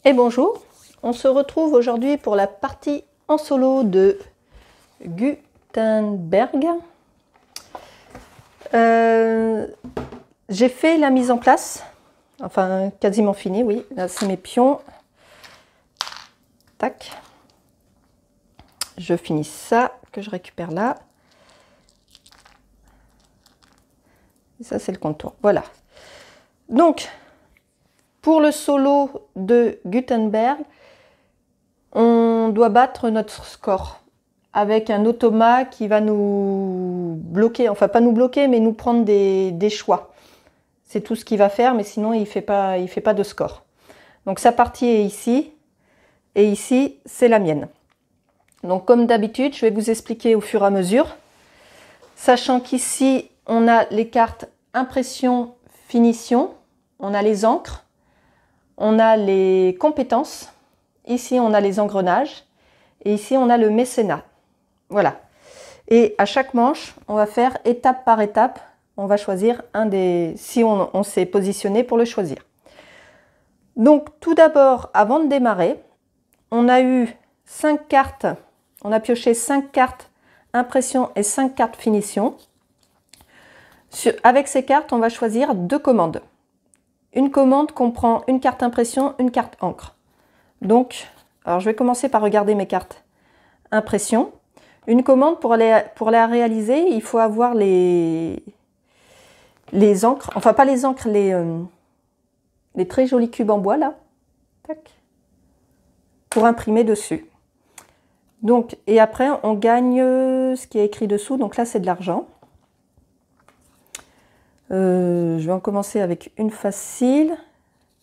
Et bonjour, on se retrouve aujourd'hui pour la partie en solo de Gutenberg. J'ai fait la mise en place, enfin quasiment fini, oui. Là c'est mes pions. Tac. Je finis ça, que je récupère là. Et ça c'est le contour, voilà. Donc, pour le solo de Gutenberg, on doit battre notre score avec un automat qui va nous bloquer, enfin pas nous bloquer, mais nous prendre des choix. C'est tout ce qu'il va faire, mais sinon il fait pas de score. Donc sa partie est ici, et ici c'est la mienne. Donc comme d'habitude, je vais vous expliquer au fur et à mesure, sachant qu'ici on a les cartes impression, finition, on a les encres, on a les compétences, ici on a les engrenages, et ici on a le mécénat. Voilà. Et à chaque manche, on va faire étape par étape, on va choisir un des... si on s'est positionné pour le choisir. Donc tout d'abord, avant de démarrer, on a eu 5 cartes, on a pioché 5 cartes impression et 5 cartes finition. Avec ces cartes, on va choisir 2 commandes. Une commande comprend une carte impression, une carte encre. Donc, alors je vais commencer par regarder mes cartes impression. Une commande, pour la réaliser, il faut avoir les encres, enfin pas les encres, les très jolis cubes en bois là, tac, pour imprimer dessus. Donc, et après on gagne ce qui est écrit dessous, donc là c'est de l'argent. Je vais en commencer avec une facile,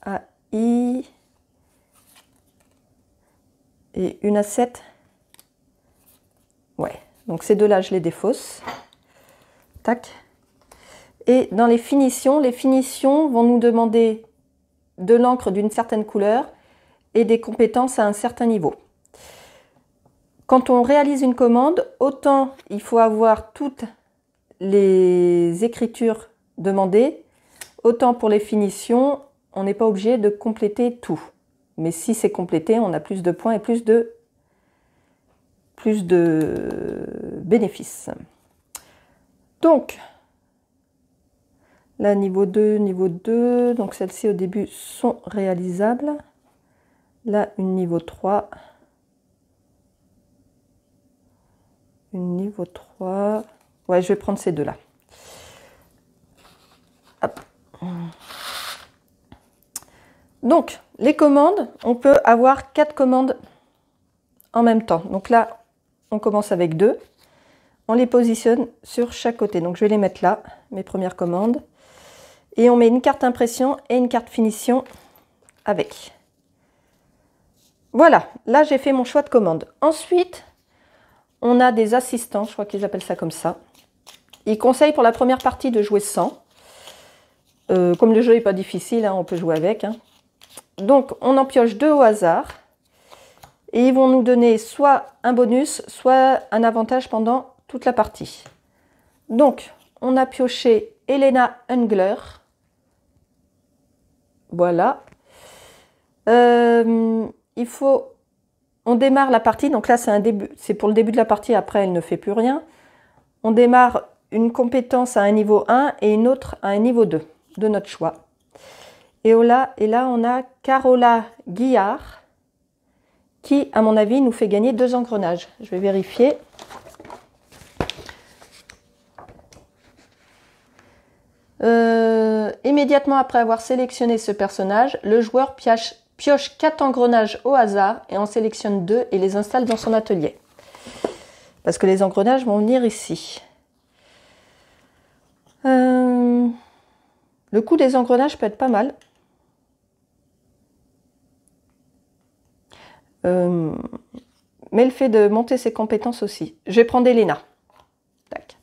AI, et une à 7. Ouais, donc ces deux-là, je les défausse. Tac. Et dans les finitions vont nous demander de l'encre d'une certaine couleur et des compétences à un certain niveau. Quand on réalise une commande, autant il faut avoir toutes les écritures demandées, autant pour les finitions, on n'est pas obligé de compléter tout. Mais si c'est complété, on a plus de points et plus de bénéfices. Donc, là, niveau 2, donc celles-ci au début sont réalisables. Là, une niveau 3. Une niveau 3. Ouais, je vais prendre ces deux-là. Donc, les commandes, on peut avoir 4 commandes en même temps. Donc là, on commence avec 2. On les positionne sur chaque côté. Donc je vais les mettre là, mes premières commandes. Et on met une carte impression et une carte finition avec. Voilà, là j'ai fait mon choix de commande. Ensuite, on a des assistants, je crois qu'ils appellent ça comme ça. Ils conseillent pour la première partie de jouer sans. Comme le jeu n'est pas difficile, hein, on peut jouer avec. Hein. Donc on en pioche 2 au hasard. Et ils vont nous donner soit un bonus, soit un avantage pendant toute la partie. Donc, on a pioché Elena Ungler. Voilà. On démarre la partie, donc là c'est un début, c'est pour le début de la partie, après elle ne fait plus rien. On démarre une compétence à un niveau 1 et une autre à un niveau 2, de notre choix. Et là on a Carola Guillard, qui, à mon avis, nous fait gagner 2 engrenages. Je vais vérifier. Immédiatement après avoir sélectionné ce personnage, le joueur pioche 4 engrenages au hasard et en sélectionne 2 et les installe dans son atelier. Parce que les engrenages vont venir ici. Le coût des engrenages peut être pas mal. Mais le fait de monter ses compétences aussi. Je vais prendre Elena. Tac.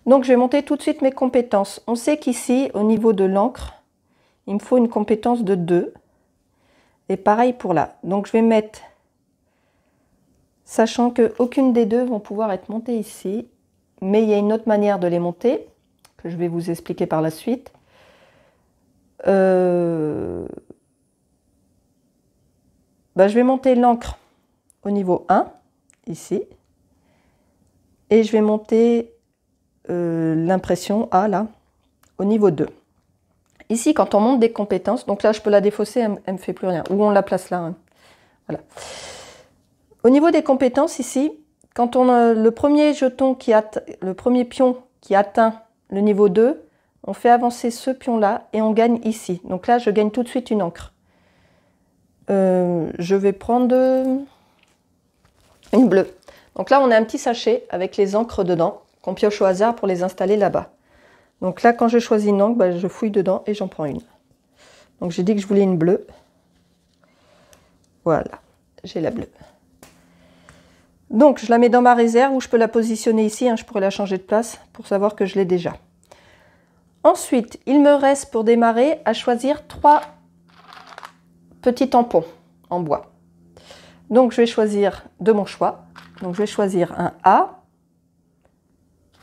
Donc je vais monter tout de suite mes compétences. On sait qu'ici, au niveau de l'encre, il me faut une compétence de 2. Et pareil pour là. Donc je vais mettre, sachant qu'aucune des deux vont pouvoir être montées ici. Mais il y a une autre manière de les monter, que je vais vous expliquer par la suite. je vais monter l'encre au niveau 1, ici. Et je vais monter l'impression A, là, au niveau 2. Ici, quand on monte des compétences, donc là, je peux la défausser, elle ne me fait plus rien. Ou on la place là. Hein. Voilà. Au niveau des compétences, ici, quand on a le premier jeton le premier pion qui atteint le niveau 2, on fait avancer ce pion-là et on gagne ici. Donc là, je gagne tout de suite une encre. Je vais prendre une bleue. Donc là, on a un petit sachet avec les encres dedans qu'on pioche au hasard pour les installer là-bas. Donc là, quand je choisis une encre, je fouille dedans et j'en prends une. Donc j'ai dit que je voulais une bleue. Voilà, j'ai la bleue. Donc je la mets dans ma réserve ou je peux la positionner ici. Hein, je pourrais la changer de place pour savoir que je l'ai déjà. Ensuite, il me reste pour démarrer à choisir 3 petits tampons en bois. Donc je vais choisir de mon choix. Donc je vais choisir un A,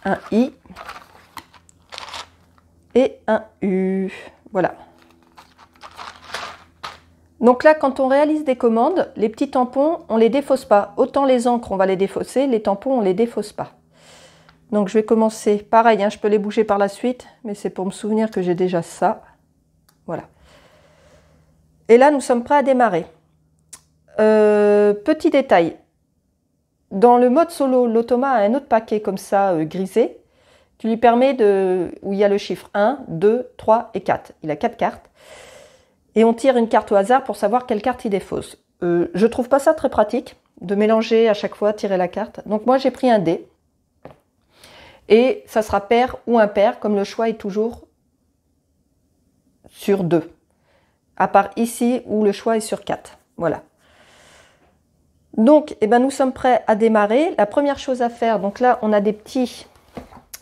un I et un U. Voilà. Donc là, quand on réalise des commandes, les petits tampons, on ne les défausse pas. Autant les encres, on va les défausser, les tampons, on ne les défausse pas. Donc je vais commencer, pareil, hein, je peux les bouger par la suite, mais c'est pour me souvenir que j'ai déjà ça. Voilà. Et là, nous sommes prêts à démarrer. Petit détail, dans le mode solo, l'automa a un autre paquet comme ça, grisé, qui lui permet où il y a le chiffre 1, 2, 3 et 4. Il a 4 cartes. Et on tire une carte au hasard pour savoir quelle carte il défausse. Je trouve pas ça très pratique, de mélanger à chaque fois, tirer la carte. Donc moi, j'ai pris un dé. Et ça sera pair ou impair, comme le choix est toujours sur 2. À part ici, où le choix est sur 4. Voilà. Donc, nous sommes prêts à démarrer. La première chose à faire, donc là, on a des petits,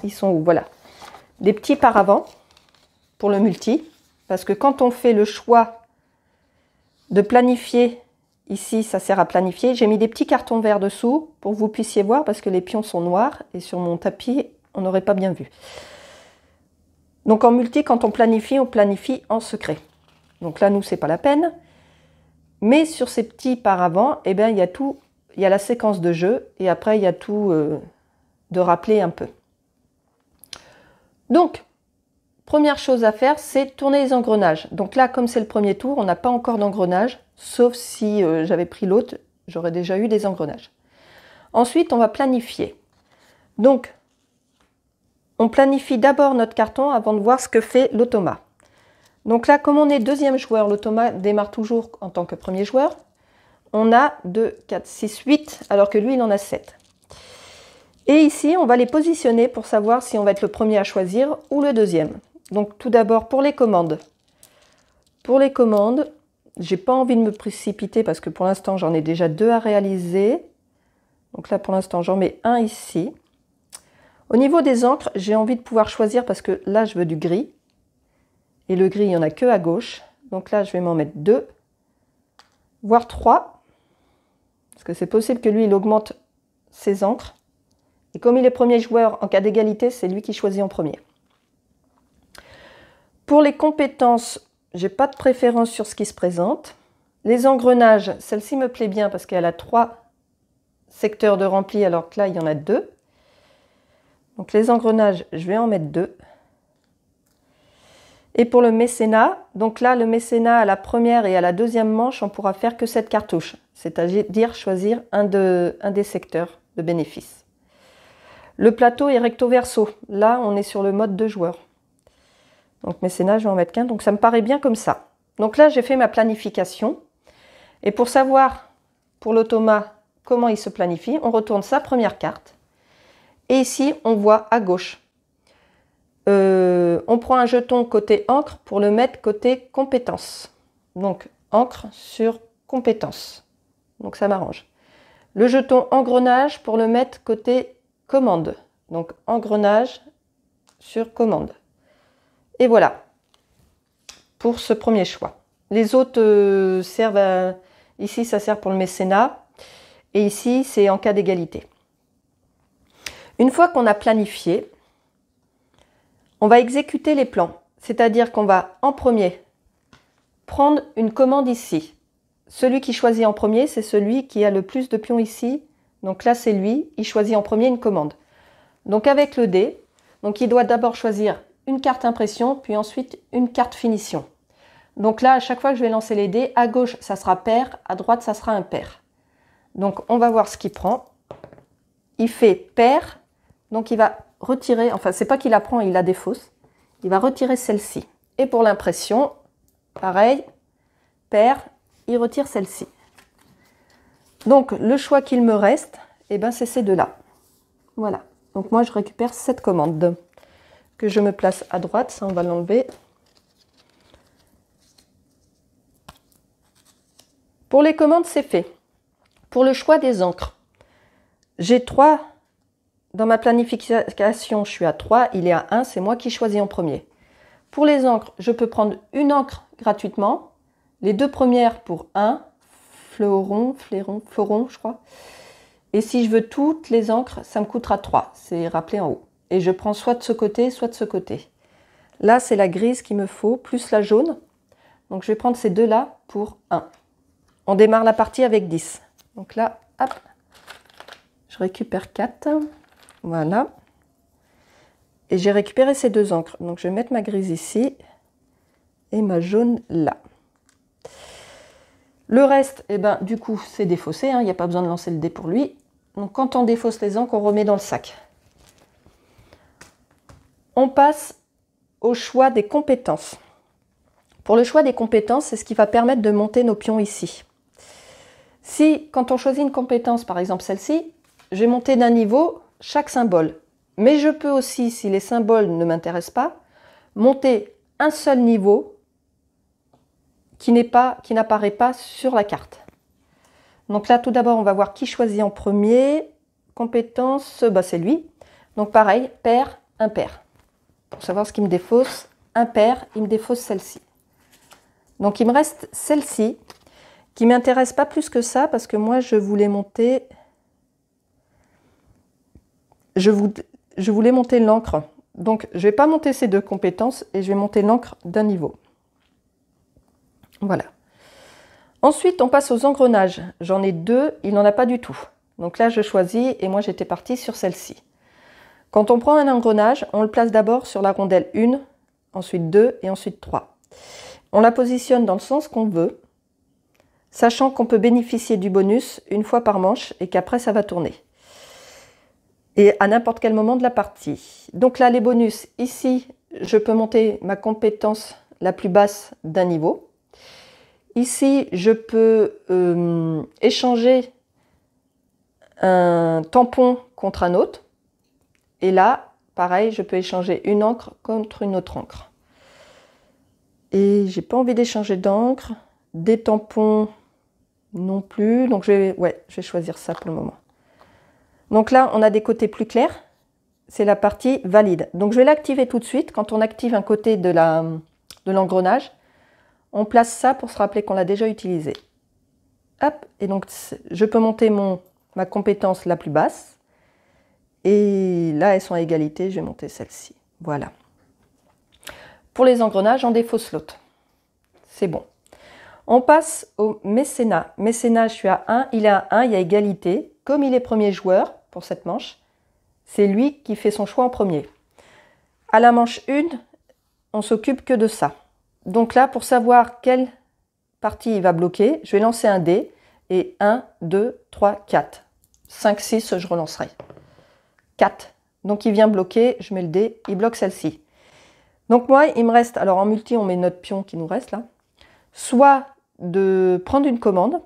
ils sont où? Voilà. Des petits paravents pour le multi. Parce que quand on fait le choix de planifier, ici, ça sert à planifier. J'ai mis des petits cartons verts dessous pour que vous puissiez voir parce que les pions sont noirs et sur mon tapis, on n'aurait pas bien vu. Donc en multi, quand on planifie en secret. Donc là, nous, c'est pas la peine. Mais sur ces petits paravents, il y a tout, il y a la séquence de jeu et après, il y a tout de rappeler un peu. Donc, première chose à faire, c'est tourner les engrenages. Donc là, comme c'est le premier tour, on n'a pas encore d'engrenage, sauf si j'avais pris l'autre, j'aurais déjà eu des engrenages. Ensuite, on va planifier. Donc, on planifie d'abord notre carton avant de voir ce que fait l'automa. Donc là, comme on est deuxième joueur, l'automa démarre toujours en tant que premier joueur. On a 2, 4, 6, 8, alors que lui, il en a 7. Et ici, on va les positionner pour savoir si on va être le premier à choisir ou le deuxième. Donc tout d'abord pour les commandes. Pour les commandes, j'ai pas envie de me précipiter parce que pour l'instant j'en ai déjà 2 à réaliser. Donc là pour l'instant j'en mets un ici. Au niveau des encres, j'ai envie de pouvoir choisir parce que là je veux du gris. Et le gris il n'y en a que à gauche. Donc là je vais m'en mettre 2, voire 3. Parce que c'est possible que lui il augmente ses encres. Et comme il est premier joueur, en cas d'égalité, c'est lui qui choisit en premier. Pour les compétences, j'ai pas de préférence sur ce qui se présente. Les engrenages, celle-ci me plaît bien parce qu'elle a 3 secteurs de rempli alors que là, il y en a 2. Donc les engrenages, je vais en mettre 2. Et pour le mécénat, donc là, le mécénat à la première et à la deuxième manche, on pourra faire que cette cartouche. C'est-à-dire choisir un des secteurs de bénéfice. Le plateau est recto verso. Là, on est sur le mode 2 joueurs. Donc mécénat, je vais en mettre qu'un. Donc ça me paraît bien comme ça. Donc là, j'ai fait ma planification. Et pour savoir, pour l'automa, comment il se planifie, on retourne sa première carte. Et ici, on voit à gauche. On prend un jeton côté encre pour le mettre côté compétence. Donc encre sur compétence. Donc ça m'arrange. Le jeton engrenage pour le mettre côté commande. Donc engrenage sur commande. Et voilà pour ce premier choix. Les autres servent à... Ici, ça sert pour le mécénat. Et ici, c'est en cas d'égalité. Une fois qu'on a planifié, on va exécuter les plans. C'est-à-dire qu'on va en premier prendre une commande ici. celui qui choisit en premier, c'est celui qui a le plus de pions ici. Donc là, c'est lui, il choisit en premier une commande. Donc avec le dé, donc il doit d'abord choisir une carte impression, puis ensuite une carte finition. Donc là, à chaque fois que je vais lancer les dés, à gauche, ça sera pair, à droite, ça sera impair. Donc on va voir ce qu'il prend. Il fait pair, donc il va retirer, enfin c'est pas qu'il la prend, il la défausse. Il va retirer celle-ci. Et pour l'impression, pareil, pair, il retire celle-ci. Donc le choix qu'il me reste, eh ben, c'est ces deux-là. Voilà. Donc moi je récupère cette commande que je me place à droite, ça on va l'enlever. Pour les commandes, c'est fait. Pour le choix des encres, j'ai 3. Dans ma planification, je suis à 3, il est à 1, c'est moi qui choisis en premier. Pour les encres, je peux prendre une encre gratuitement, les 2 premières pour 1, fleuron, je crois. Et si je veux toutes les encres, ça me coûtera 3, c'est rappelé en haut. Et je prends soit de ce côté, soit de ce côté. Là, c'est la grise qu'il me faut, plus la jaune. Donc je vais prendre ces deux-là pour 1. On démarre la partie avec 10. Donc là, hop, je récupère 4. Voilà. Et j'ai récupéré ces 2 encres. Donc je vais mettre ma grise ici et ma jaune là. Le reste, eh ben, du coup, c'est défaussé. Il n'y a pas besoin de lancer le dé pour lui. Donc quand on défausse les encres, on remet dans le sac. On passe au choix des compétences. Pour le choix des compétences, c'est ce qui va permettre de monter nos pions ici. Si, quand on choisit une compétence, par exemple celle-ci, je vais monter d'un niveau chaque symbole. Mais je peux aussi, si les symboles ne m'intéressent pas, monter un seul niveau qui n'apparaît pas sur la carte. Donc là, tout d'abord, on va voir qui choisit en premier. Compétence, bah, c'est lui. Donc pareil, pair, impair. Pour savoir ce qui me défausse, impair, il me défausse celle-ci. Donc il me reste celle-ci, qui ne m'intéresse pas plus que ça, parce que moi, je voulais monter... Je voulais monter l'encre. Donc, je ne vais pas monter ces 2 compétences et je vais monter l'encre d'un niveau. Voilà. Ensuite, on passe aux engrenages. J'en ai 2, il n'en a pas du tout. Donc là, je choisis et moi, j'étais partie sur celle-ci. Quand on prend un engrenage, on le place d'abord sur la rondelle 1, ensuite 2 et ensuite 3. On la positionne dans le sens qu'on veut, sachant qu'on peut bénéficier du bonus une fois par manche et qu'après, ça va tourner. Et à n'importe quel moment de la partie. Donc là, les bonus, ici, je peux monter ma compétence la plus basse d'un niveau. Ici, je peux échanger un tampon contre un autre. Et là, pareil, je peux échanger une encre contre une autre encre. Et j'ai pas envie d'échanger d'encre. Des tampons non plus. Donc je vais choisir ça pour le moment. Donc là, on a des côtés plus clairs. C'est la partie valide. Donc je vais l'activer tout de suite. Quand on active un côté de l'engrenage, on place ça pour se rappeler qu'on l'a déjà utilisé. Hop, et donc je peux monter ma compétence la plus basse. Et là, elles sont à égalité, je vais monter celle-ci. Voilà. Pour les engrenages, on défausse l'autre. C'est bon. On passe au mécénat. Mécénat, je suis à 1, il est à 1, il y a égalité. Comme il est premier joueur pour cette manche, c'est lui qui fait son choix en premier. À la manche 1, on s'occupe que de ça. Donc là, pour savoir quelle partie il va bloquer, je vais lancer un dé. Et 1, 2, 3, 4. 5, 6, je relancerai. 4. Donc il vient bloquer, je mets le dé, il bloque celle-ci. Donc moi, il me reste, alors en multi, on met notre pion qui nous reste là, soit de prendre une commande,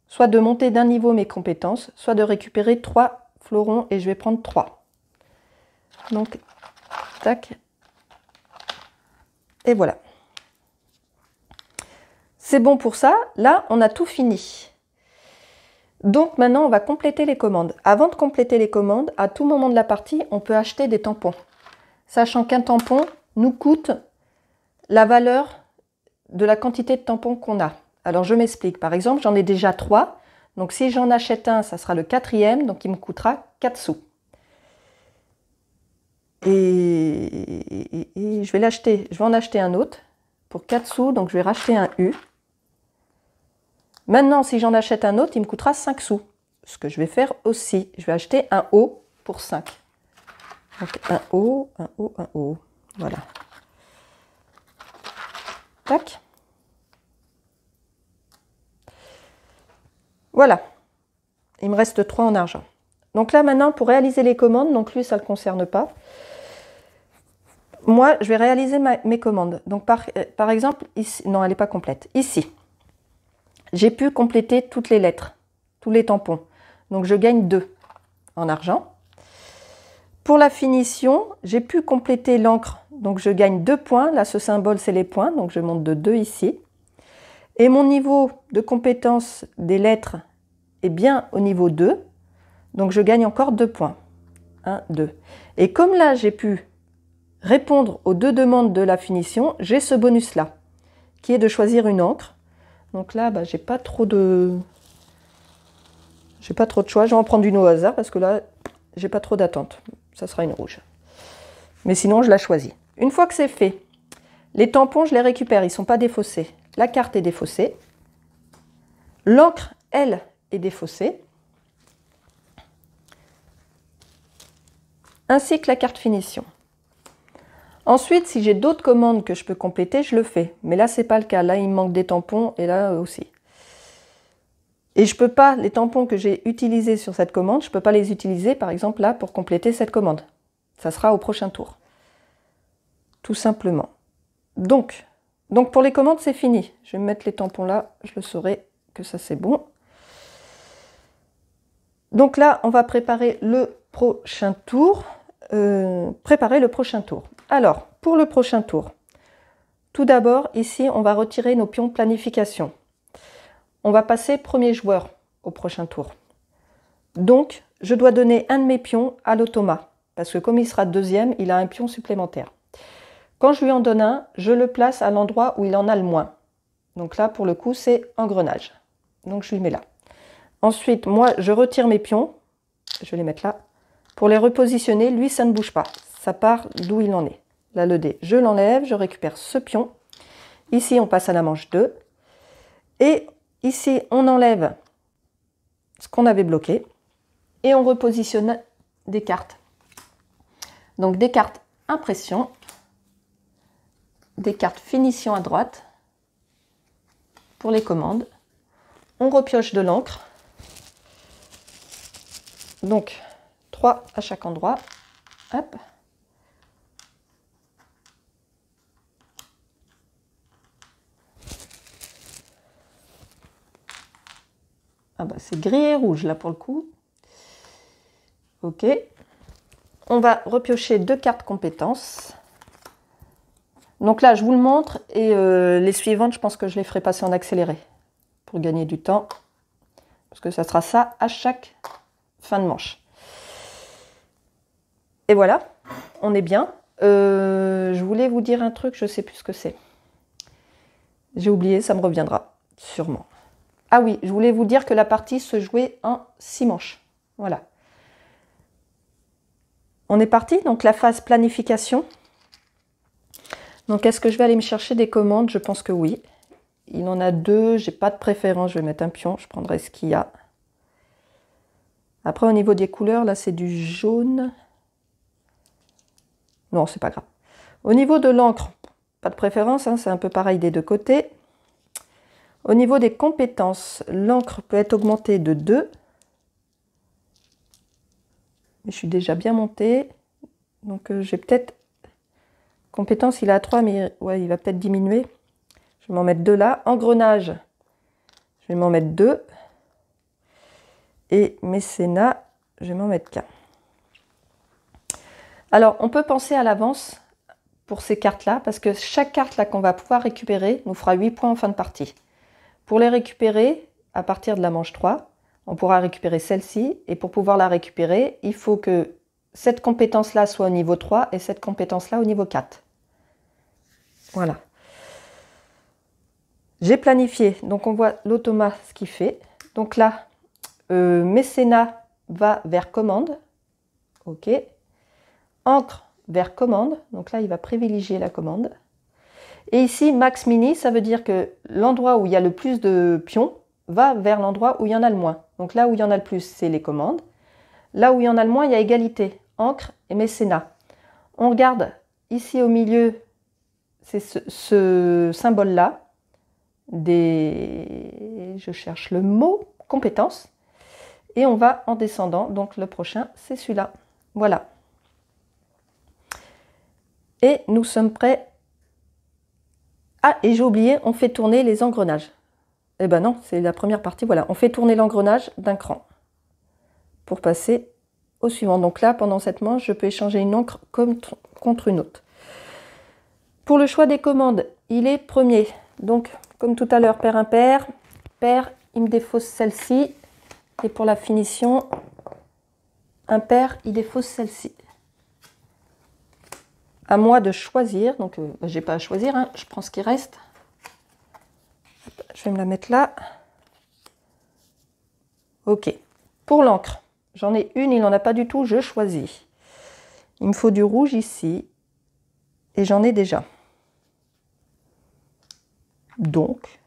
soit de monter d'un niveau mes compétences, soit de récupérer 3 fleurons et je vais prendre 3. Donc, tac, et voilà. C'est bon pour ça, là on a tout fini. Donc maintenant on va compléter les commandes. Avant de compléter les commandes, à tout moment de la partie, on peut acheter des tampons. Sachant qu'un tampon nous coûte la valeur de la quantité de tampons qu'on a. Alors je m'explique, par exemple j'en ai déjà 3, donc si j'en achète un, ça sera le 4e, donc il me coûtera 4 sous. Et je vais en acheter un autre pour 4 sous, donc je vais racheter un U. Maintenant, si j'en achète un autre, il me coûtera 5 sous. Ce que je vais faire aussi, je vais acheter un haut pour 5. Donc un haut, un haut, un haut. Voilà. Tac. Voilà. Il me reste 3 en argent. Donc là, maintenant, pour réaliser les commandes, donc lui, ça ne le concerne pas. Moi, je vais réaliser mes commandes. Donc par exemple, ici, non, elle n'est pas complète. Ici, j'ai pu compléter toutes les lettres, tous les tampons. Donc je gagne 2 en argent. Pour la finition, j'ai pu compléter l'encre. Donc je gagne 2 points. Là, ce symbole, c'est les points. Donc je monte de 2 ici. Et mon niveau de compétence des lettres est bien au niveau 2. Donc je gagne encore 2 points. 1, 2. Et comme là, j'ai pu répondre aux 2 demandes de la finition, j'ai ce bonus-là, qui est de choisir une encre. Donc là, j'ai pas trop de choix. Je vais en prendre une au hasard parce que là, j'ai pas trop d'attente. Ça sera une rouge. Mais sinon, je la choisis. Une fois que c'est fait, les tampons, je les récupère. Ils ne sont pas défaussés. La carte est défaussée. L'encre, elle, est défaussée. Ainsi que la carte finition. Ensuite, si j'ai d'autres commandes que je peux compléter, je le fais. Mais là, ce n'est pas le cas. Là, il me manque des tampons et là aussi. Et je ne peux pas, les tampons que j'ai utilisés sur cette commande, je ne peux pas les utiliser, par exemple, là, pour compléter cette commande. Ça sera au prochain tour. Tout simplement. Donc pour les commandes, c'est fini. Je vais me mettre les tampons là, je le saurai que ça, c'est bon. Donc là, on va préparer le prochain tour. Alors, pour le prochain tour, tout d'abord, ici, on va retirer nos pions planification. On va passer premier joueur au prochain tour. Donc, je dois donner un de mes pions à l'automa, parce que comme il sera deuxième, il a un pion supplémentaire. Quand je lui en donne un, je le place à l'endroit où il en a le moins. Donc là, pour le coup, c'est engrenage. Donc je lui mets là. Ensuite, moi, je retire mes pions. Je vais les mettre là. Pour les repositionner, lui, ça ne bouge pas. Ça part d'où il en est. Là, le dé, je l'enlève, je récupère ce pion. Ici, on passe à la manche 2. Et ici, on enlève ce qu'on avait bloqué. Et on repositionne des cartes. Donc des cartes impression, des cartes finition à droite pour les commandes. On repioche de l'encre. Donc 3 à chaque endroit. Hop. Ah bah c'est gris et rouge là pour le coup. Ok. On va repiocher 2 cartes compétences. Donc là, je vous le montre et les suivantes, je pense que je les ferai passer en accéléré pour gagner du temps. Parce que ça sera ça à chaque fin de manche. Et voilà, on est bien. Je voulais vous dire un truc, je ne sais plus ce que c'est. J'ai oublié, ça me reviendra, sûrement. Ah oui, je voulais vous dire que la partie se jouait en 6 manches. Voilà. On est parti, donc la phase planification. Donc est-ce que je vais aller me chercher des commandes? Je pense que oui. Il en a 2, j'ai pas de préférence, je vais mettre un pion, je prendrai ce qu'il y a. Après au niveau des couleurs, là c'est du jaune. Non, c'est pas grave. Au niveau de l'encre, pas de préférence, hein, c'est un peu pareil des deux côtés. Au niveau des compétences, l'encre peut être augmentée de 2. Mais je suis déjà bien montée. Donc j'ai peut-être... Compétence, il est à 3, mais ouais, il va peut-être diminuer. Je vais m'en mettre 2 là. Engrenage, je vais m'en mettre 2. Et mécénat, je vais m'en mettre qu'un. Alors, on peut penser à l'avance pour ces cartes-là, parce que chaque carte là qu'on va pouvoir récupérer nous fera 8 points en fin de partie. Pour les récupérer, à partir de la manche 3, on pourra récupérer celle-ci. Et pour pouvoir la récupérer, il faut que cette compétence-là soit au niveau 3 et cette compétence-là au niveau 4. Voilà. J'ai planifié, donc on voit l'automa ce qu'il fait. Donc là, mécénat va vers commande. Ok. Encre vers commande. Donc là, il va privilégier la commande. Et ici, max mini, ça veut dire que l'endroit où il y a le plus de pions va vers l'endroit où il y en a le moins. Donc là où il y en a le plus, c'est les commandes. Là où il y en a le moins, il y a égalité, encre et mécénat. On regarde ici au milieu, c'est ce symbole-là, je cherche le mot, compétences. Et on va en descendant, donc le prochain, c'est celui-là. Voilà. Et nous sommes prêts. Ah, et j'ai oublié, on fait tourner les engrenages. Eh ben non, c'est la première partie, voilà. On fait tourner l'engrenage d'un cran pour passer au suivant. Donc là, pendant cette manche, je peux échanger une encre contre une autre. Pour le choix des commandes, il est premier. Donc, comme tout à l'heure, pair impair. Pair, il me défausse celle-ci. Et pour la finition, impair, il défausse celle-ci. À moi de choisir. Donc, j'ai pas à choisir, hein. Je prends ce qui reste. Je vais me la mettre là. Ok. Pour l'encre, j'en ai une, il n'en a pas du tout, je choisis. Il me faut du rouge ici. Et j'en ai déjà. Donc,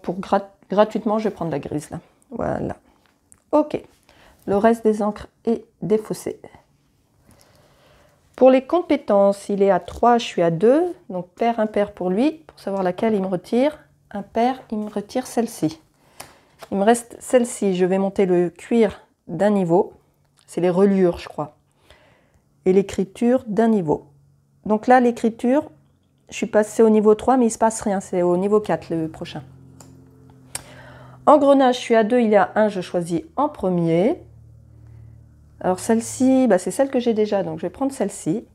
pour gratuitement, je vais prendre la grise là. Voilà. Ok. Le reste des encres est défaussé. Pour les compétences, il est à 3, je suis à 2. Donc pair, impair pour lui. Pour savoir laquelle il me retire. Impair, il me retire celle-ci. Il me reste celle-ci. Je vais monter le cuir d'un niveau. C'est les reliures, je crois. Et l'écriture d'un niveau. Donc là, l'écriture, je suis passée au niveau 3, mais il ne se passe rien. C'est au niveau 4, le prochain. Engrenage, je suis à 2, il y a 1, je choisis en premier. Alors celle-ci, c'est celle que j'ai déjà, donc je vais prendre celle-ci.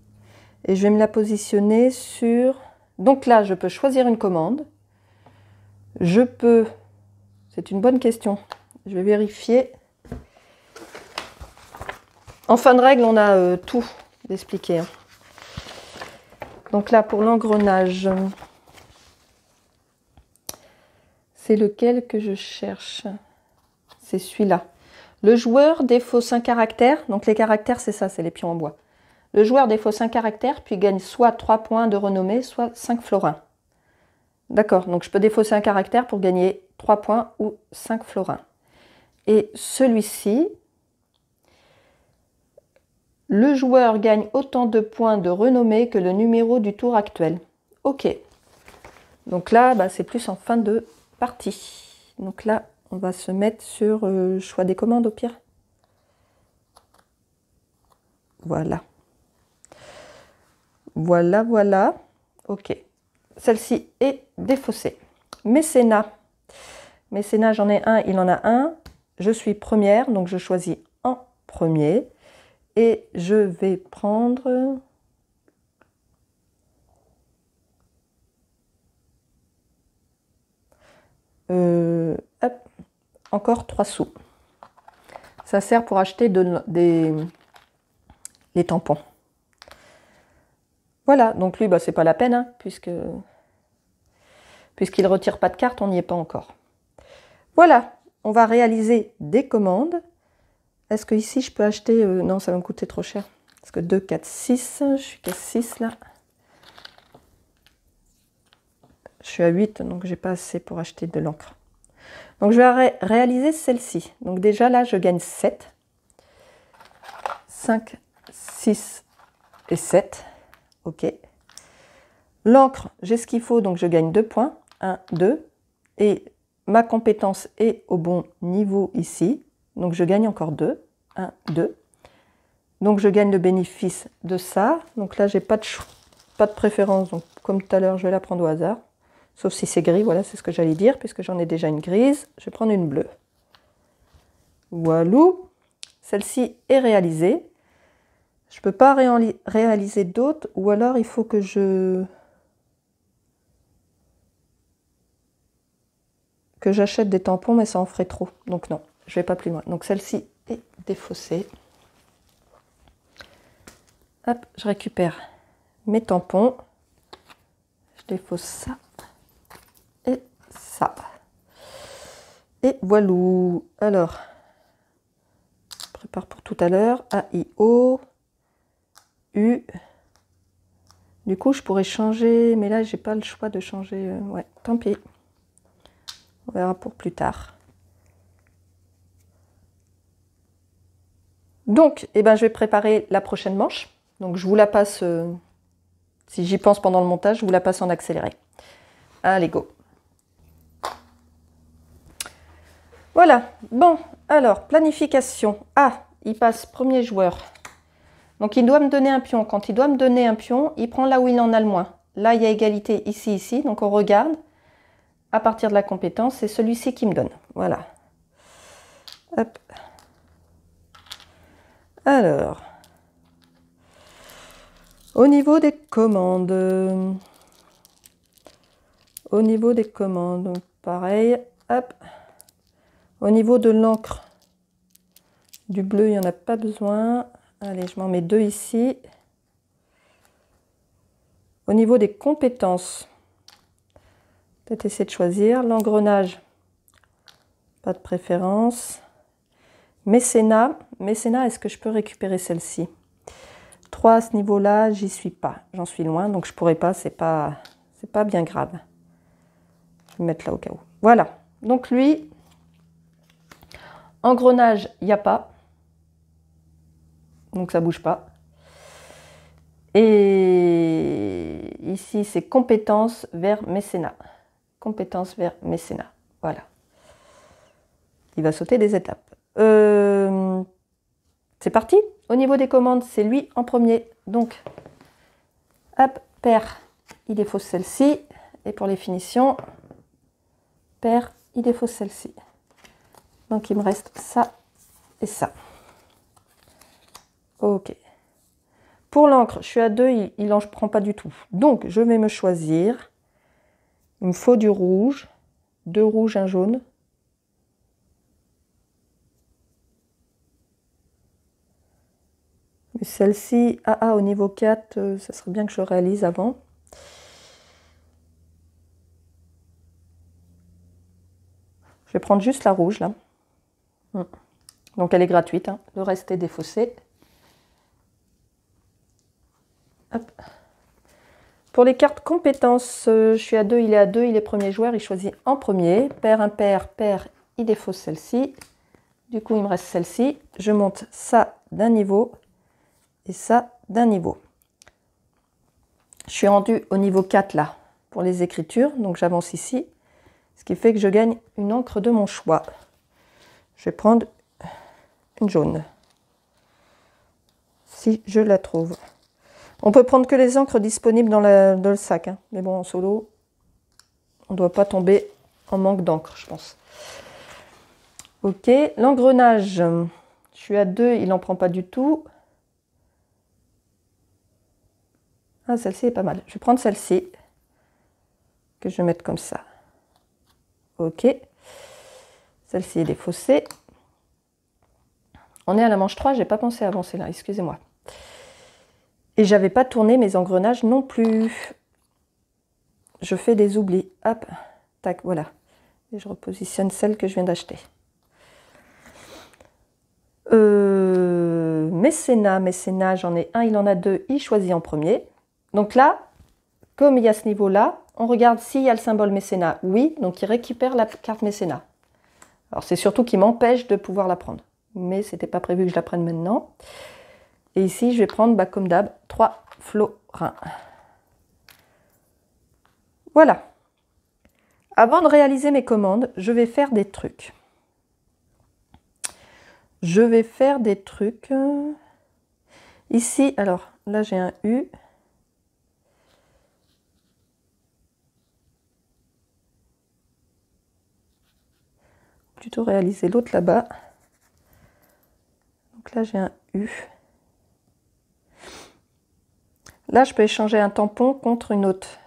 Et je vais me la positionner sur... Donc là, je peux choisir une commande. Je peux... C'est une bonne question. Je vais vérifier. En fin de règle, on a tout d'expliquer, hein. Donc là, pour l'engrenage, c'est lequel que je cherche? C'est celui-là. Le joueur défausse un caractère. Donc les caractères, c'est ça, c'est les pions en bois. Le joueur défausse un caractère, puis gagne soit 3 points de renommée, soit 5 florins. D'accord, donc je peux défausser un caractère pour gagner 3 points ou 5 florins. Et celui-ci, le joueur gagne autant de points de renommée que le numéro du tour actuel. Ok. Donc là, c'est plus en fin de partie. Donc là, on va se mettre sur choix des commandes au pire. Voilà. Voilà, voilà. Ok. Celle-ci est défaussée. Mécénat. Mécénat, j'en ai un, il en a un. Je suis première, donc je choisis en premier. Et je vais prendre... hop, encore 3 sous. Ça sert pour acheter les tampons. Voilà, donc lui, c'est pas la peine, hein, puisqu'il ne retire pas de carte, on n'y est pas encore. Voilà, on va réaliser des commandes. Est-ce que ici je peux acheter... non, ça va me coûter trop cher. Parce que 2, 4, 6, je suis qu'à 6 là. Je suis à 8, donc j'ai pas assez pour acheter de l'encre. Donc je vais réaliser celle-ci. Donc déjà là, je gagne 7. 5, 6 et 7. Ok. L'encre, j'ai ce qu'il faut, donc je gagne 2 points. 1, 2. Et ma compétence est au bon niveau ici. Donc je gagne encore 2. 1, 2. Donc je gagne le bénéfice de ça. Donc là, j'ai pas de préférence. Donc comme tout à l'heure, je vais la prendre au hasard. Sauf si c'est gris, voilà, c'est ce que j'allais dire, puisque j'en ai déjà une grise. Je vais prendre une bleue. Voilà. Celle-ci est réalisée. Je ne peux pas réaliser d'autres, ou alors il faut que j'achète des tampons, mais ça en ferait trop. Donc non, je ne vais pas plus loin. Donc celle-ci est défaussée. Hop, je récupère mes tampons. Je défausse ça. Et ça. Et voilà. Alors, je prépare pour tout à l'heure. A, I, O, U, Du coup, je pourrais changer, mais là, j'ai pas le choix de changer. Ouais, tant pis. On verra pour plus tard. Donc, eh ben, je vais préparer la prochaine manche. Donc, je vous la passe, si j'y pense pendant le montage, je vous la passe en accéléré. Allez, go. Voilà. Bon, alors, planification. Ah, il passe premier joueur. Donc, il doit me donner un pion. Quand il doit me donner un pion, il prend là où il en a le moins. Là, il y a égalité ici, ici. Donc, on regarde. À partir de la compétence, c'est celui-ci qui me donne. Voilà. Hop. Alors, au niveau des commandes, pareil, hop. Au niveau de l'encre, du bleu, il n'y en a pas besoin. Allez, je m'en mets 2 ici. Au niveau des compétences, peut-être essayer de choisir. L'engrenage, pas de préférence. Mécénat, est-ce que je peux récupérer celle-ci? 3 à ce niveau-là, j'y suis pas. J'en suis loin, donc je pourrais pas, c'est pas bien grave. Je vais me mettre là au cas où. Voilà, donc lui, engrenage, il n'y a pas. Donc ça bouge pas. Et ici, c'est compétence vers mécénat. Compétence vers mécénat. Voilà. Il va sauter des étapes. C'est parti. Au niveau des commandes, c'est lui en premier. Donc, hop, père, il défausse celle-ci. Et pour les finitions, père, il défausse celle-ci. Donc, il me reste ça et ça. Ok. Pour l'encre, je suis à 2, il n'en prend pas du tout. Donc, je vais me choisir. Il me faut du rouge. 2 rouges, 1 jaune. Celle-ci, au niveau 4, ça serait bien que je le réalise avant. Je vais prendre juste la rouge, là. Donc, elle est gratuite, hein. Le reste est défaussé. Hop. Pour les cartes compétences, je suis à 2, il est à 2, il est premier joueur, il choisit en premier. Père, impair, père, il défausse celle-ci. Du coup, il me reste celle-ci. Je monte ça d'un niveau et ça d'un niveau. Je suis rendue au niveau 4 là pour les écritures, donc j'avance ici, ce qui fait que je gagne une encre de mon choix. Je vais prendre une jaune, si je la trouve. On peut prendre que les encres disponibles dans le sac, hein. Mais bon, en solo, on ne doit pas tomber en manque d'encre, je pense. Ok, l'engrenage, je suis à 2, il n'en prend pas du tout. Ah, celle-ci est pas mal. Je vais prendre celle-ci, que je vais mettre comme ça. Ok, celle-ci est défaussée. On est à la manche 3, je n'ai pas pensé à avancer là, excusez-moi. Et j'avais pas tourné mes engrenages non plus. Je fais des oublis. Hop, tac, voilà. Et je repositionne celle que je viens d'acheter. Mécénat, j'en ai 1, il en a 2, il choisit en premier. Donc là, comme il y a ce niveau-là, on regarde s'il y a le symbole mécénat. Oui, donc il récupère la carte mécénat. Alors c'est surtout qu'il m'empêche de pouvoir la prendre. Mais c'était pas prévu que je la prenne maintenant. Et ici, je vais prendre, comme d'hab, 3 florins. Voilà. Avant de réaliser mes commandes, je vais faire des trucs. Ici, alors, là, j'ai un U. Plutôt réaliser l'autre là-bas. Donc là, j'ai un U. Là, je peux échanger un tampon contre une autre.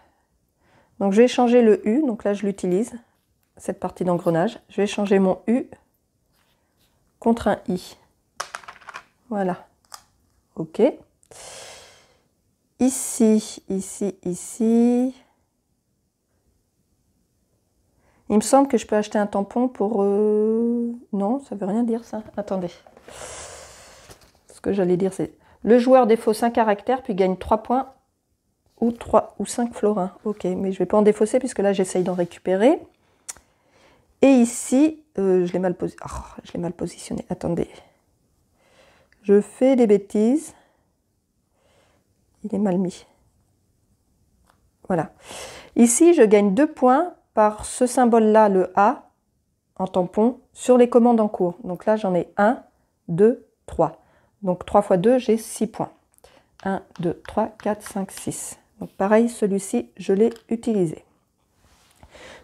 Donc, je vais échanger le U. Donc là, je l'utilise, cette partie d'engrenage. Je vais échanger mon U contre un I. Voilà. OK. Ici. Il me semble que je peux acheter un tampon pour... Non, ça veut rien dire, ça. Attendez. Ce que j'allais dire, c'est... Le joueur défausse un caractère, puis gagne 3 points ou 3 ou 5 florins. Ok, mais je ne vais pas en défausser puisque là j'essaye d'en récupérer. Et ici, je l'ai mal positionné. Attendez. Je fais des bêtises. Il est mal mis. Voilà. Ici, je gagne 2 points par ce symbole-là, le A, en tampon, sur les commandes en cours. Donc là, j'en ai 1, 2, 3. Donc 3 fois 2, j'ai 6 points. 1, 2, 3, 4, 5, 6. Donc pareil, celui-ci, je l'ai utilisé.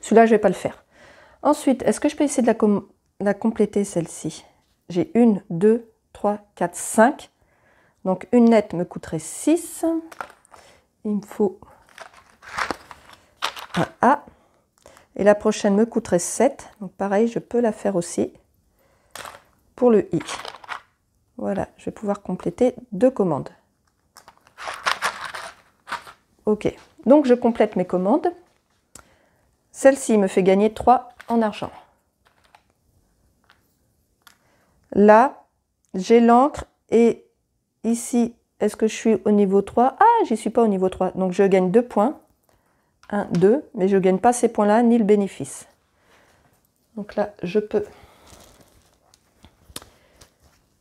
Celui-là, je ne vais pas le faire. Ensuite, est-ce que je peux essayer de la compléter, celle-ci? J'ai 1, 2, 3, 4, 5. Donc une nette me coûterait 6. Il me faut un A. Et la prochaine me coûterait 7. Donc pareil, je peux la faire aussi pour le I. Voilà, je vais pouvoir compléter 2 commandes. Ok, donc je complète mes commandes. Celle-ci me fait gagner 3 en argent. Là, j'ai l'encre et ici, est-ce que je suis au niveau 3? Ah, j'y suis pas au niveau 3. Donc je gagne 2 points. 1, 2, mais je ne gagne pas ces points-là ni le bénéfice. Donc là, je peux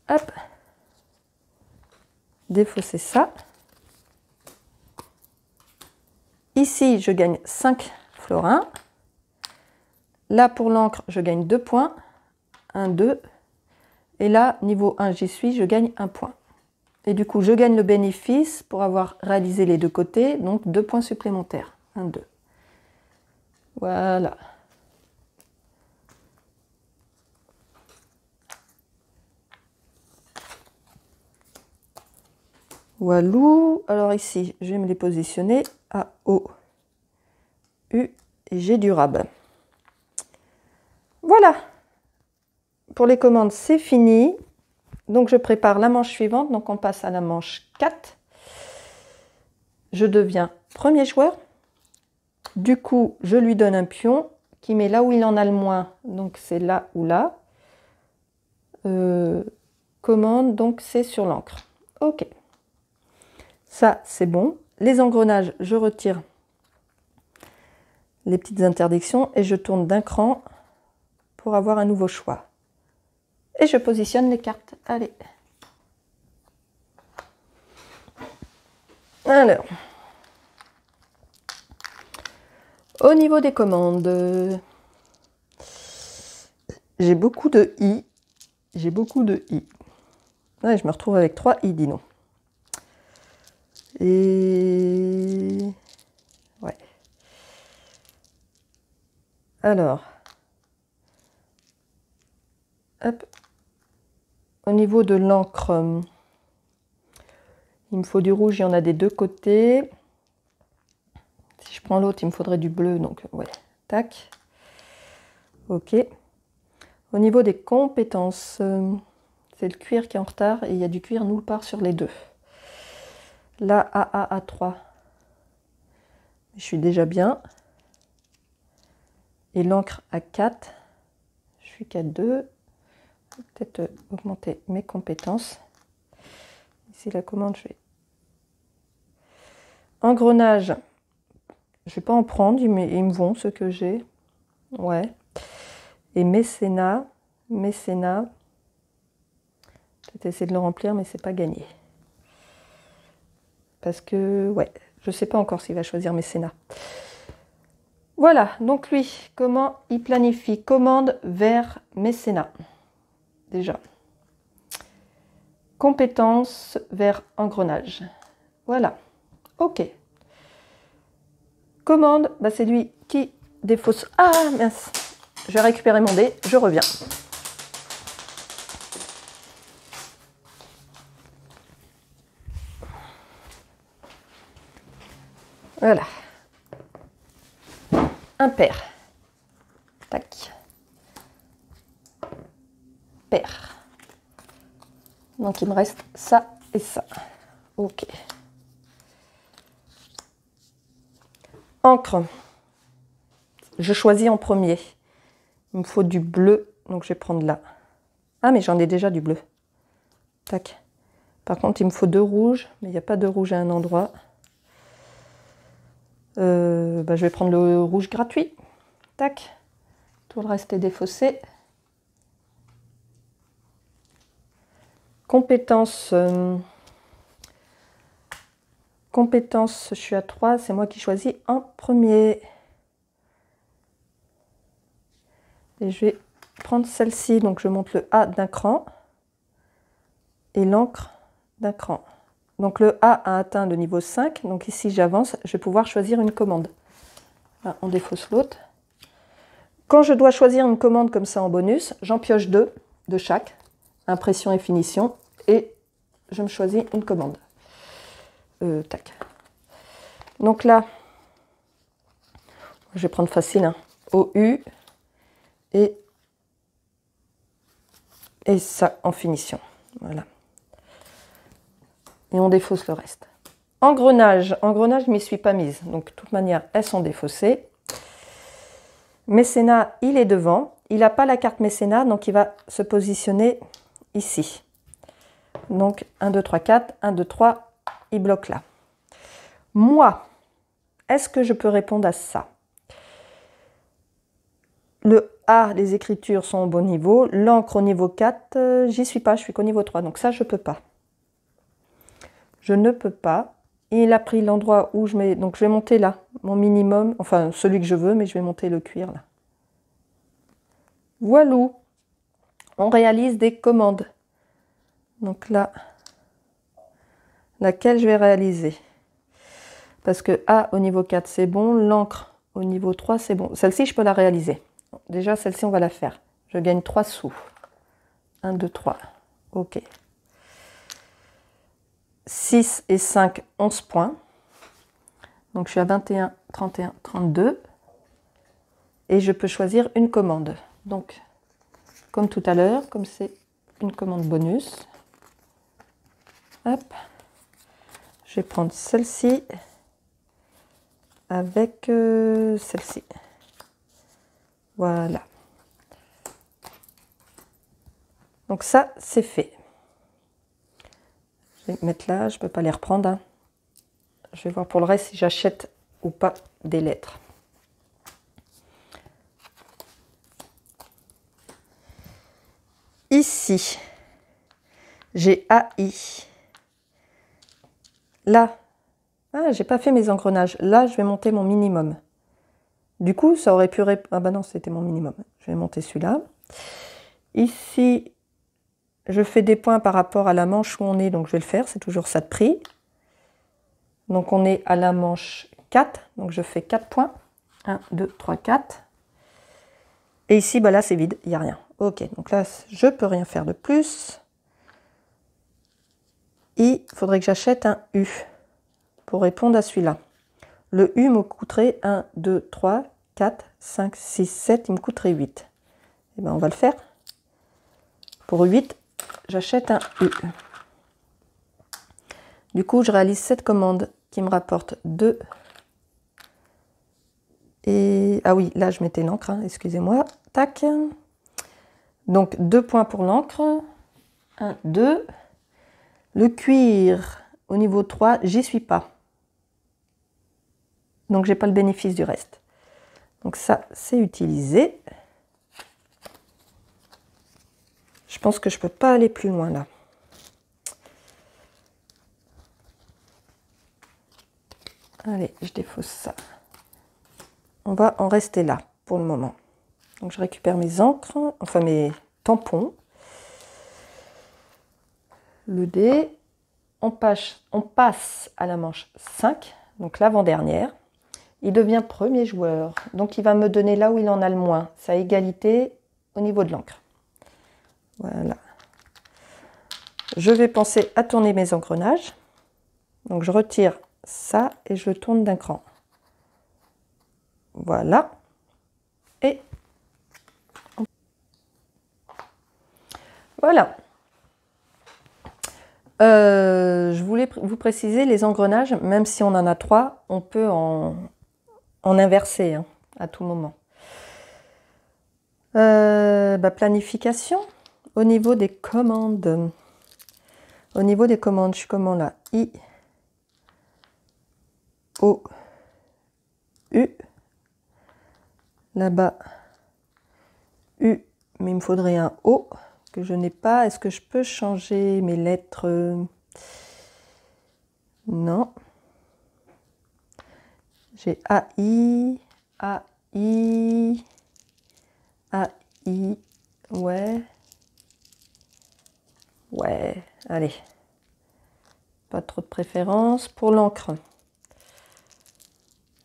hop, défausser ça. Ici, je gagne 5 florins. Là, pour l'encre, je gagne 2 points. 1, 2. Et là, niveau 1, j'y suis, je gagne 1 point. Et du coup, je gagne le bénéfice pour avoir réalisé les deux côtés, donc 2 points supplémentaires. 1, 2. Voilà. Walou. Alors ici, je vais me les positionner A, O, U et G durable. Voilà. Pour les commandes, c'est fini. Donc je prépare la manche suivante. Donc on passe à la manche 4. Je deviens premier joueur. Du coup, je lui donne un pion qui met là où il en a le moins. Donc c'est là ou là. Commande, donc c'est sur l'encre. Ok. Ça, c'est bon. Les engrenages, je retire les petites interdictions et je tourne d'un cran pour avoir un nouveau choix. Et je positionne les cartes. Allez. Alors. Au niveau des commandes, j'ai beaucoup de I. J'ai beaucoup de I. Ouais, je me retrouve avec 3 I, dis donc. Et... ouais. Alors. Hop. Au niveau de l'encre, il me faut du rouge, il y en a des deux côtés. Si je prends l'autre, il me faudrait du bleu, donc ouais, tac. Ok. Au niveau des compétences, c'est le cuir qui est en retard et il y a du cuir nulle part sur les deux. Là, AA, A3, je suis déjà bien. Et l'encre A4, je suis qu'à 2. Peut-être augmenter mes compétences. Ici, la commande, je vais... Engrenage, je ne vais pas en prendre, ils me vont ceux que j'ai. Ouais. Et mécénat, peut-être essayer de le remplir, mais c'est pas gagné. Parce que, ouais, je ne sais pas encore s'il va choisir mécénat. Voilà, donc lui, comment il planifie? Commande vers mécénat. Déjà. Compétences vers engrenage. Voilà. Ok. Commande, bah c'est lui qui défausse. Ah mince. Je vais récupérer mon dé, je reviens. Voilà. Impair. Tac. Pair. Donc il me reste ça et ça. Ok. Encre. Je choisis en premier. Il me faut du bleu, donc je vais prendre là. Ah, mais j'en ai déjà du bleu. Tac. Par contre, il me faut 2 rouges, mais il n'y a pas de rouge à un endroit. Je vais prendre le rouge gratuit. Tac. Tout le reste est défaussé. Compétences. Compétences, je suis à 3, c'est moi qui choisis en premier. Et je vais prendre celle-ci, donc je monte le A d'un cran et l'encre d'un cran. Donc le A a atteint le niveau 5, donc ici j'avance, je vais pouvoir choisir une commande. Là, on défausse l'autre. Quand je dois choisir une commande comme ça en bonus, j'en pioche 2 de chaque, impression et finition, et je me choisis une commande. Tac. Donc là, je vais prendre facile, hein, OU et ça en finition. Voilà. Et on défausse le reste. Engrenage, engrenage, je ne m'y suis pas mise. Donc, de toute manière, elles sont défaussées. Mécénat, il est devant. Il n'a pas la carte mécénat, donc il va se positionner ici. Donc, 1, 2, 3, 4. 1, 2, 3, il bloque là. Moi, est-ce que je peux répondre à ça? Le A, les écritures sont au bon niveau. L'encre au niveau 4, j'y suis pas, je suis qu'au niveau 3. Donc ça, je peux pas. Je ne peux pas. Il a pris l'endroit où je mets... Donc je vais monter là, mon minimum. Enfin, celui que je veux, mais je vais monter le cuir là. Voilà. On réalise des commandes. Donc là, laquelle je vais réaliser? Parce que A au niveau 4, c'est bon. L'encre au niveau 3, c'est bon. Celle-ci, je peux la réaliser. Déjà, celle-ci, on va la faire. Je gagne 3 sous. 1, 2, 3. OK. 6 et 5, 11 points. Donc, je suis à 21, 31, 32. Et je peux choisir une commande. Donc, comme tout à l'heure, comme c'est une commande bonus, hop, je vais prendre celle-ci avec celle-ci. Voilà. Donc ça, c'est fait. Je vais mettre là, je ne peux pas les reprendre, hein. Je vais voir pour le reste si j'achète ou pas des lettres. Ici, j'ai AI. Là, j'ai pas fait mes engrenages. Là, je vais monter mon minimum. Du coup, ça aurait pu... Ah bah non, c'était mon minimum. Je vais monter celui-là. Ici, je fais des points par rapport à la manche où on est, donc je vais le faire. C'est toujours ça de prix. Donc, on est à la manche 4. Donc, je fais 4 points. 1, 2, 3, 4. Et ici, bah là, c'est vide. Il n'y a rien. Ok, donc là, je ne peux rien faire de plus. Il faudrait que j'achète un U pour répondre à celui-là. Le U me coûterait 1, 2, 3, 4, 5, 6, 7. Il me coûterait 8. Et bien, on va le faire. Pour 8, j'achète un U. Du coup, je réalise cette commande qui me rapporte 2. Et... Ah oui, là, je mettais l'encre, hein, excusez-moi. Tac. Donc, 2 points pour l'encre. 1, 2. Le cuir, au niveau 3, j'y suis pas. Donc, j'ai pas le bénéfice du reste. Donc, ça, c'est utilisé. Je pense que je peux pas aller plus loin, là. Allez, je défausse ça. On va en rester là, pour le moment. Donc, je récupère mes encres, enfin, mes tampons. Le dé. On passe à la manche 5, donc l'avant-dernière. Il devient premier joueur, donc il va me donner là où il en a le moins. C'est à égalité au niveau de l'encre. Voilà. Je vais penser à tourner mes engrenages. Donc je retire ça et je tourne d'un cran. Voilà. Et voilà. Je voulais vous préciser, les engrenages, même si on en a 3, on peut en inverser, hein, à tout moment. Planification, au niveau des commandes. Au niveau des commandes, je suis comment là? I, O, U. Là-bas, U, mais il me faudrait un O que je n'ai pas. Est-ce que je peux changer mes lettres? Non. J'ai AI, AI, AI, ouais. Ouais, allez. Pas trop de préférence. Pour l'encre,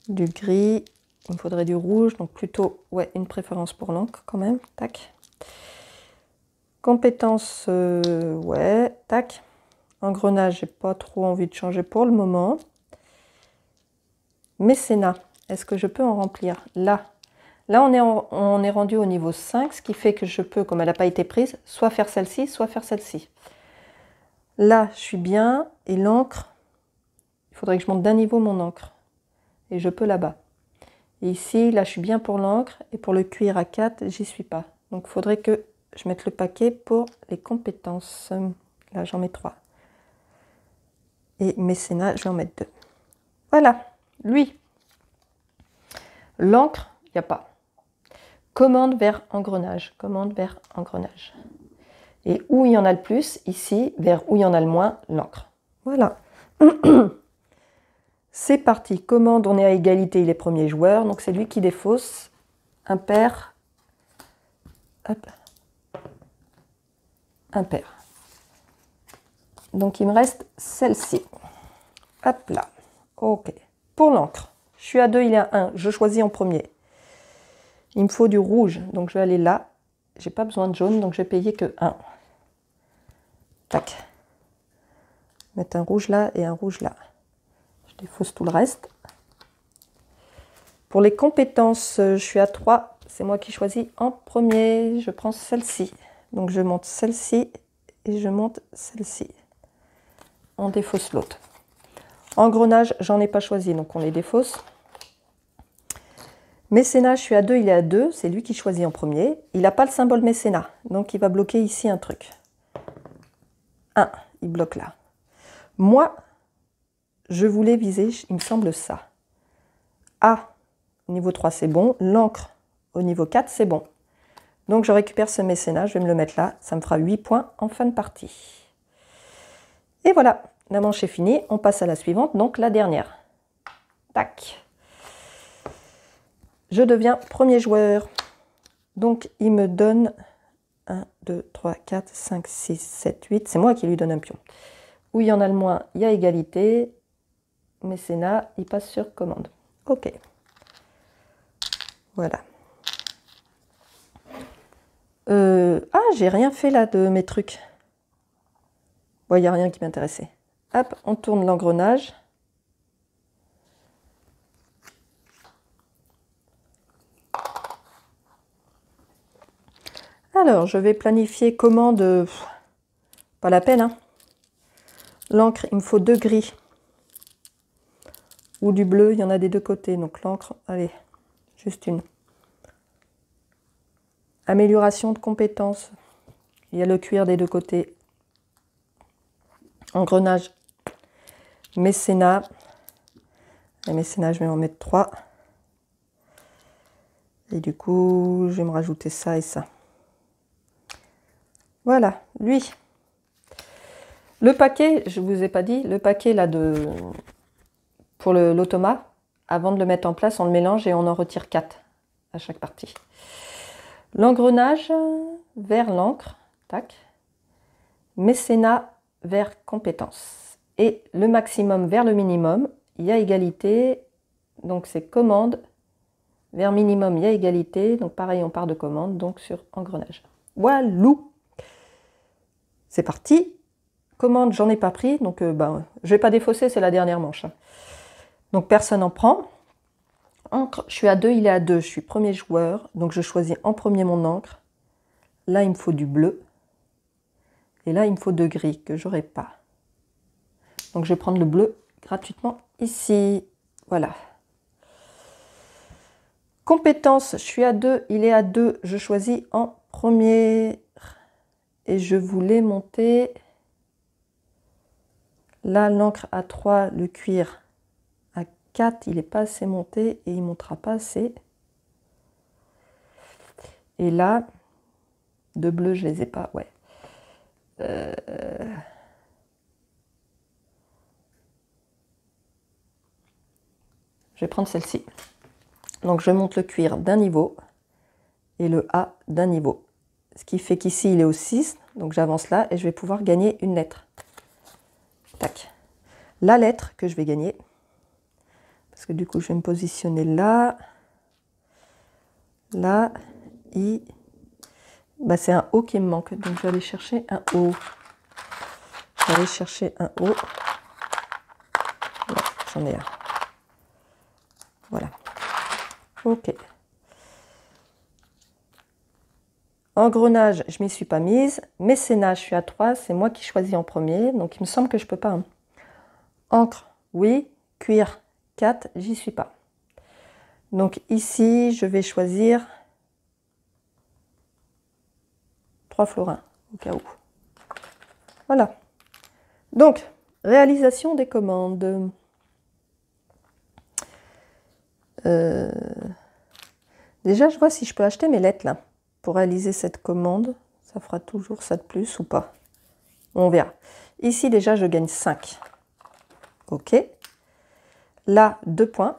du gris, il me faudrait du rouge, donc plutôt, ouais, une préférence pour l'encre quand même. Tac. Compétences, ouais, tac. Engrenage, j'ai pas trop envie de changer pour le moment. Mécénat, est-ce que je peux en remplir? Là, on est rendu au niveau 5, ce qui fait que je peux, comme elle n'a pas été prise, soit faire celle-ci, soit faire celle-ci. Là, je suis bien. Et l'encre, il faudrait que je monte d'un niveau mon encre. Et je peux là-bas. Et ici, là, je suis bien pour l'encre. Et pour le cuir à 4, j'y suis pas. Donc, il faudrait que je mette le paquet pour les compétences. Là, j'en mets 3. Et mécénat, je vais en mettre 2. Voilà, lui. L'encre, il n'y a pas. Commande vers engrenage. Commande vers engrenage. Et où il y en a le plus, ici, vers où il y en a le moins, l'encre. Voilà. C'est parti. Commande, on est à égalité les premiers joueurs. Donc c'est lui qui défausse. Impair. Hop. Impair. Donc il me reste celle-ci. Hop là. Ok. Pour l'encre, je suis à 2, il est à 1. Je choisis en premier. Il me faut du rouge. Donc je vais aller là. J'ai pas besoin de jaune, donc je vais payer que 1. Tac. Mettre un rouge là et un rouge là. Je défausse tout le reste. Pour les compétences, je suis à 3. C'est moi qui choisis en premier. Je prends celle-ci. Donc je monte celle-ci et je monte celle-ci. On défausse l'autre. Engrenage, j'en ai pas choisi, donc on les défausse. Mécénat, je suis à 2, il est à 2. C'est lui qui choisit en premier. Il n'a pas le symbole mécénat, donc il va bloquer ici un truc. 1, il bloque là. Moi, je voulais viser, il me semble ça. A, au niveau 3, c'est bon. L'encre, au niveau 4, c'est bon. Donc je récupère ce mécénat, je vais me le mettre là. Ça me fera 8 points en fin de partie. Et voilà, la manche est finie. On passe à la suivante, donc la dernière. Tac. Je deviens premier joueur. Donc il me donne 1, 2, 3, 4, 5, 6, 7, 8. C'est moi qui lui donne un pion. Où il y en a le moins, il y a égalité. Mécénat, il passe sur commande. Ok. Voilà. Ah, j'ai rien fait là de mes trucs. Bon, il n'y a rien qui m'intéressait. Hop, on tourne l'engrenage. Alors, je vais planifier commande. Pas la peine, hein. L'encre, il me faut 2 gris. Ou du bleu, il y en a des deux côtés. Donc l'encre, allez, juste une. Amélioration de compétences. Il y a le cuir des deux côtés. Engrenage. Mécénat. Et mécénat, je vais en mettre 3. Et du coup, je vais me rajouter ça et ça. Voilà, lui. Le paquet, je ne vous ai pas dit, le paquet là pour l'automa, avant de le mettre en place, on le mélange et on en retire 4 à chaque partie. L'engrenage vers l'encre, tac. Mécénat vers compétences. Et le maximum vers le minimum, il y a égalité, donc c'est commande. Vers minimum, il y a égalité, donc pareil, on part de commande, donc sur engrenage. Walou! C'est parti. Commande, j'en ai pas pris, donc je vais pas défausser, c'est la dernière manche. Donc personne n'en prend. Encre, je suis à 2, il est à 2, je suis premier joueur, donc je choisis en premier mon encre. Là, il me faut du bleu. Et là, il me faut 2 gris que j'aurai pas. Donc je vais prendre le bleu gratuitement ici. Voilà. Compétences, je suis à 2, il est à 2, je choisis en premier. Et je voulais monter. Là, l'encre à 3, le cuir à 4, il n'est pas assez monté et il ne montera pas assez. Et là, de bleu, je ne les ai pas, ouais. Je vais prendre celle-ci. Donc je monte le cuir d'un niveau et le A d'un niveau. Ce qui fait qu'ici, il est au 6, donc j'avance là et je vais pouvoir gagner une lettre. Tac. La lettre que je vais gagner, parce que du coup, je vais me positionner là, là, I. Bah, c'est un O qui me manque, donc je vais aller chercher un O. Je vais aller chercher un O. J'en ai un. Voilà. Ok. Engrenage, je ne m'y suis pas mise. Mécénat, je suis à 3, c'est moi qui choisis en premier, donc il me semble que je ne peux pas. Hein. Encre, oui. Cuir, 4, j'y suis pas. Donc ici, je vais choisir 3 florins, au cas où. Voilà. Donc, réalisation des commandes. Déjà, je vois si je peux acheter mes lettres là. Pour réaliser cette commande, ça fera toujours ça de plus ou pas. On verra. Ici, déjà, je gagne 5. Ok. Là, 2 points.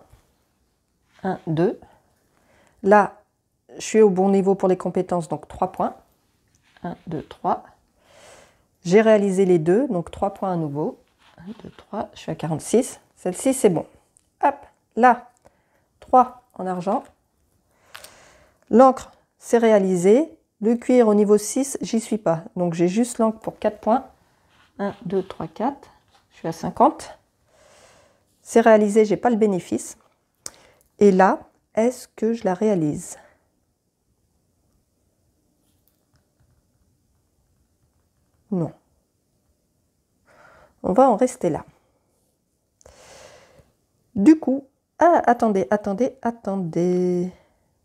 1, 2. Là, je suis au bon niveau pour les compétences, donc 3 points. 1, 2, 3. J'ai réalisé les deux, donc 3 points à nouveau. 1, 2, 3. Je suis à 46. Celle-ci, c'est bon. Hop, là, 3 en argent. L'encre, c'est réalisé. Le cuir au niveau 6, j'y suis pas. Donc j'ai juste l'encre pour 4 points. 1, 2, 3, 4. Je suis à 50. C'est réalisé, j'ai pas le bénéfice. Et là, est-ce que je la réalise? Non. On va en rester là. Du coup, ah, attendez.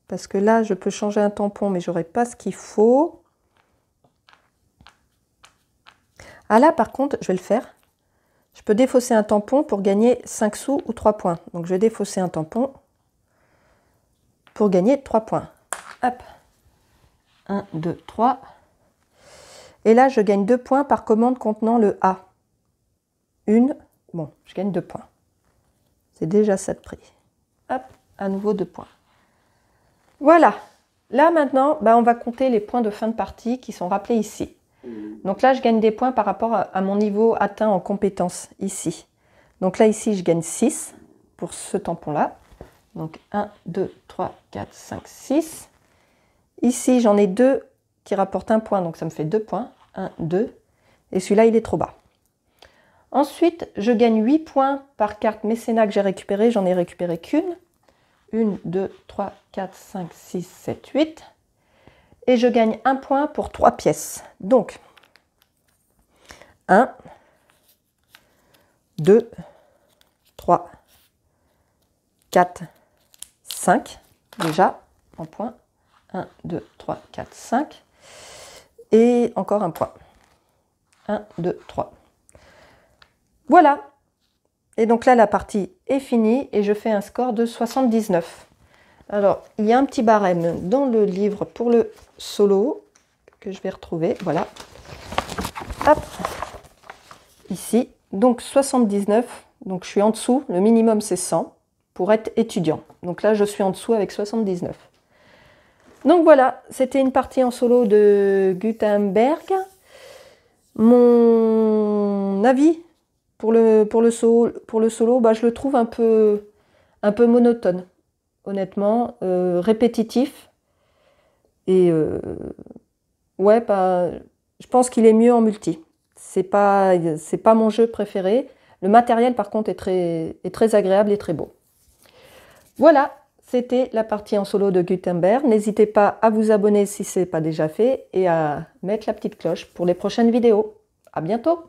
Parce que là, je peux changer un tampon, mais j'aurai pas ce qu'il faut. Ah là, par contre, je vais le faire. Je peux défausser un tampon pour gagner 5 sous ou 3 points. Donc, je vais défausser un tampon pour gagner 3 points. Hop. 1, 2, 3. Et là, je gagne 2 points par commande contenant le A. Bon, je gagne 2 points. C'est déjà ça de prix. Hop, à nouveau 2 points. Voilà. Là, maintenant, on va compter les points de fin de partie qui sont rappelés ici. Donc là, je gagne des points par rapport à mon niveau atteint en compétence ici. Donc là, ici, je gagne 6 pour ce tampon-là. Donc 1, 2, 3, 4, 5, 6. Ici, j'en ai 2 qui rapportent 1 point, donc ça me fait 2 points. 1, 2. Et celui-là, il est trop bas. Ensuite, je gagne 8 points par carte mécénat que j'ai récupéré. J'en ai récupéré qu'une. 1, 2, 3, 4, 5, 6, 7, 8. Et je gagne 1 point pour 3 pièces. Donc, 1, 2, 3, 4, 5. Déjà, en point. 1, 2, 3, 4, 5. Et encore un point. 1, 2, 3. Voilà. Et donc là, la partie est finie et je fais un score de 79. Alors, il y a un petit barème dans le livre pour le solo que je vais retrouver. Voilà. Hop. Ici. Donc 79. Donc je suis en dessous. Le minimum, c'est 100 pour être étudiant. Donc là, je suis en dessous avec 79. Donc voilà, c'était une partie en solo de Gutenberg. Mon avis pour le solo, je le trouve un peu monotone, honnêtement, répétitif. Et ouais, je pense qu'il est mieux en multi. C'est pas mon jeu préféré. Le matériel, par contre, est très agréable et très beau. Voilà, c'était la partie en solo de Gutenberg. N'hésitez pas à vous abonner si ce n'est pas déjà fait et à mettre la petite cloche pour les prochaines vidéos. À bientôt!